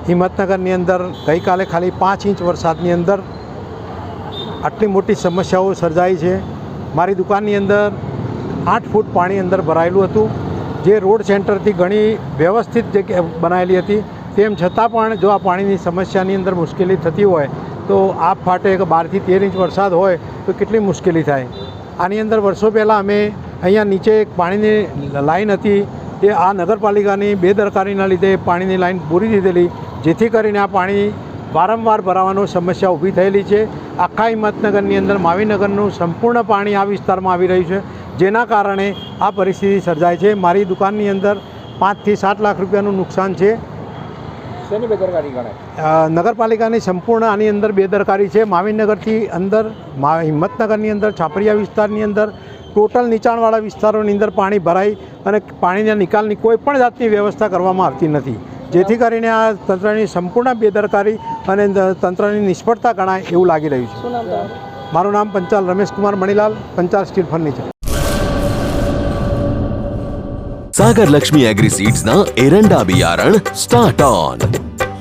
હિંમતનગરની અંદર ગઈકાલે ખાલી 5 ઇંચ વરસાદની અંદર આટલી મોટી સમસ્યાઓ સર્જાઈ છે। મારી દુકાનની અંદર 8 ફૂટ પાણી અંદર ભરાયેલું હતું, જે રોડ સેન્ટરથી ઘણી વ્યવસ્થિત જગ્યા બનાવેલી હતી, તેમ છતાં પણ જો આ પાણીની સમસ્યાની અંદર મુશ્કેલી થતી હોય તો આ ફાટે 12 થી 13 ઇંચ વરસાદ હોય તો કેટલી મુશ્કેલી થાય। આની અંદર વર્ષો પહેલાં અમે અહીંયા નીચે એક પાણીની લાઈન હતી, એ આ નગરપાલિકાની બેદરકારીના લીધે પાણીની લાઈન પૂરી દીધેલી, જેથી કરીને આ પાણી વારંવાર ભરાવાનો સમસ્યા ઊભી થયેલી છે। આખા હિંમતનગરની અંદર માવીનગરનું સંપૂર્ણ પાણી આ વિસ્તારમાં આવી રહ્યું છે, જેના કારણે આ પરિસ્થિતિ સર્જાય છે। મારી દુકાનની અંદર 5 થી 7 લાખ રૂપિયાનું નુકસાન છે। શેની બેદરકારી ગણાય? નગરપાલિકાની સંપૂર્ણ આની અંદર બેદરકારી છે। માવીનગરથી અંદર હિંમતનગરની અંદર છાપરિયા વિસ્તારની અંદર ટોટલ નીચાણવાળા વિસ્તારોની અંદર પાણી ભરાઈ અને પાણીના નિકાલની કોઈ પણ જાતની વ્યવસ્થા કરવામાં આવતી નથી, જેથી કરીને આ તંત્રની સંપૂર્ણ બેદરકારી અને તંત્રની નિષ્ફળતા ગણાય એવું લાગી રહ્યું છે। શું નામ તમારું? મારું નામ પંચાલ રમેશકુમાર મણીલાલ, પંચાલ સ્ટીલ ફર્નિચર। सागर लक्ष्मी एग्रीसीड्स ना एरंडा बियारण स्टार्ट ऑन।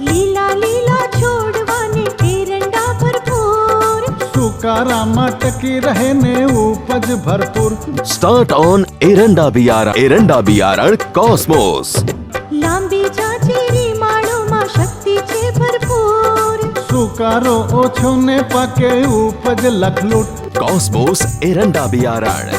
લીલા લીલા છોડવાને એરંડા ભરપૂર, સુકારામાં ટકી રહે ને ઉપજ ભરપૂર। स्टार्ट ऑन एरंडा बियारण कॉस्मोस। લાંબી જાચેરી માળોમાં શક્તિ છે ભરપૂર, સુકારો ઓછો ને પાકે ઉપજ લખલૂટ। कॉस्मोस एरंडा बियारण।